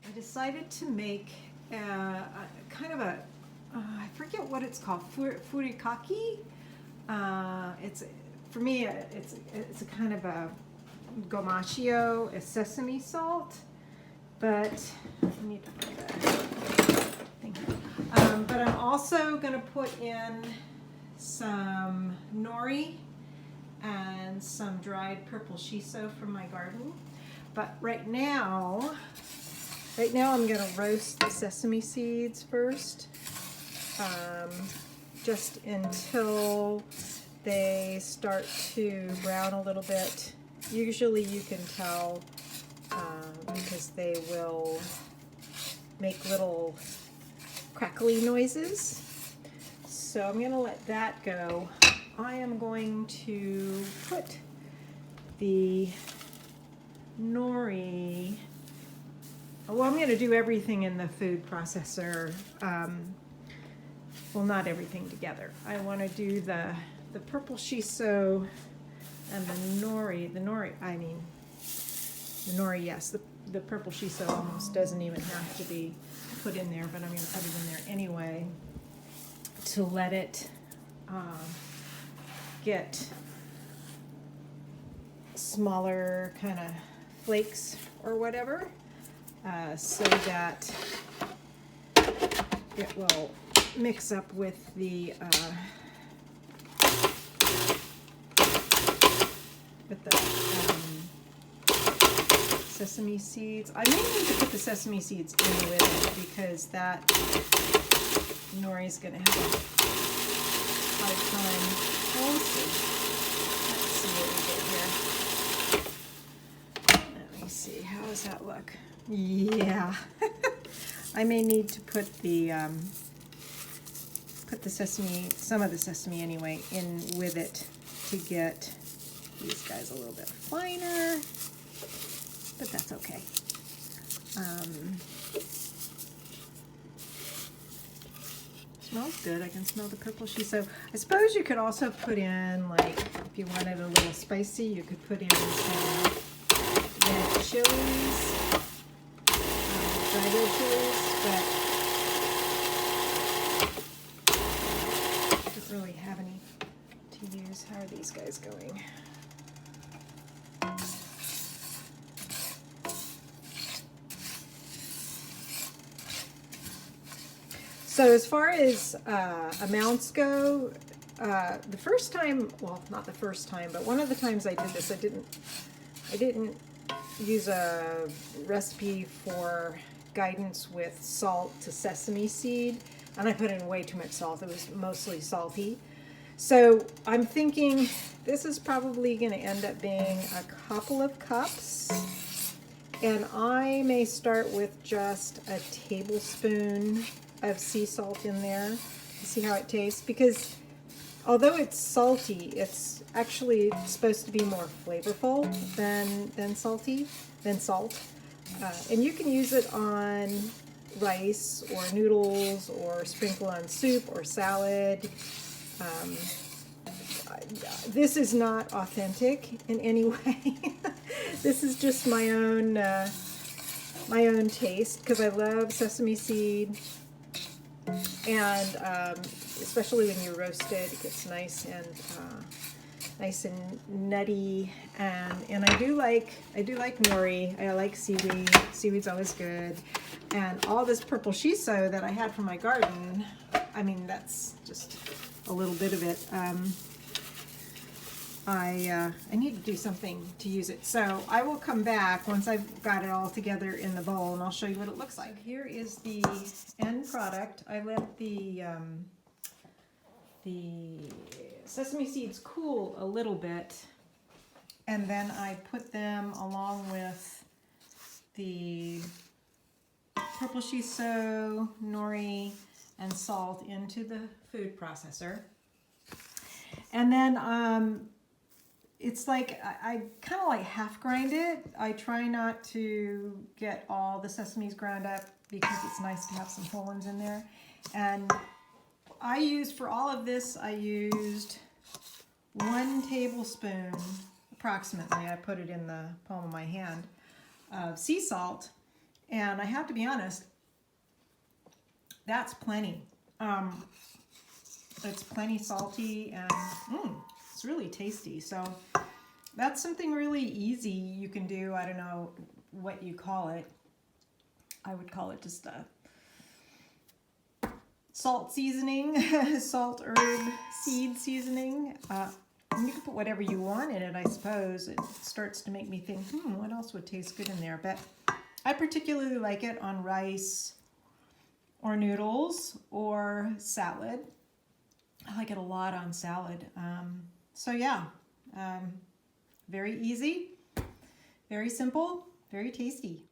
I decided to make kind of a, I forget what it's called, furikake. It's, for me, it's a kind of a gomashio, a sesame salt, but I need to put that. Thank you. But I'm also going to put in some nori and some dried purple shiso from my garden. But right now I'm going to roast the sesame seeds first, just until they start to brown a little bit. Usually you can tell because they will make little crackly noises. So I'm going to let that go. I am going to put the nori. Well, I'm going to do everything in the food processor. Well, not everything together. I want to do the purple shiso and the nori. The nori, yes. The purple shiso almost doesn't even have to be put in there, but I'm going to put it in there anyway to let it get smaller kind of flakes or whatever, so that it will mix up with the sesame seeds. I may need to put the sesame seeds in with it because that nori is going to have a hard time. Oh, let's see what we get here. Let me see. How does that look? Yeah. I may need to put the sesame, some of the sesame anyway, in with it to get these guys a little bit finer, but that's okay. Smells good. I can smell the purple shiso. I suppose you could also put in, like, if you wanted a little spicy, you could put in some red chilies, dried red chilies, but I don't really have any to use. How are these guys going? So as far as amounts go, the first time, well, not the first time, but one of the times I did this, I didn't use a recipe for guidance with salt to sesame seed, and I put in way too much salt. It was mostly salty. So I'm thinking this is probably going to end up being a couple of cups, and I may start with just a tablespoon of sea salt in there to see how it tastes, because although it's salty, it's actually supposed to be more flavorful than salt. And you can use it on rice or noodles or sprinkle on soup or salad. This is not authentic in any way. This is just my own taste, because I love sesame seed. And especially when you roast it, it gets nice and nutty. And I do like nori. I like seaweed. Seaweed's always good. And all this purple shiso that I had from my garden, I mean, that's just a little bit of it. I need to do something to use it. So I will come back once I've got it all together in the bowl, and I'll show you what it looks like. Here is the end product. I let the sesame seeds cool a little bit, and then I put them along with the purple shiso, nori, and salt into the food processor. And then it's like, I kind of like half grind it. I try not to get all the sesames ground up because it's nice to have some whole ones in there. And for all of this, I used 1 tablespoon, approximately, I put it in the palm of my hand, of sea salt. And I have to be honest, that's plenty. It's plenty salty and it's really tasty. So that's something really easy you can do. I don't know what you call it. I would call it just a salt seasoning, salt, herb, seed seasoning. You can put whatever you want in it, I suppose. It starts to make me think, what else would taste good in there? But I particularly like it on rice or noodles or salad. I like it a lot on salad. So yeah, very easy, very simple, very tasty.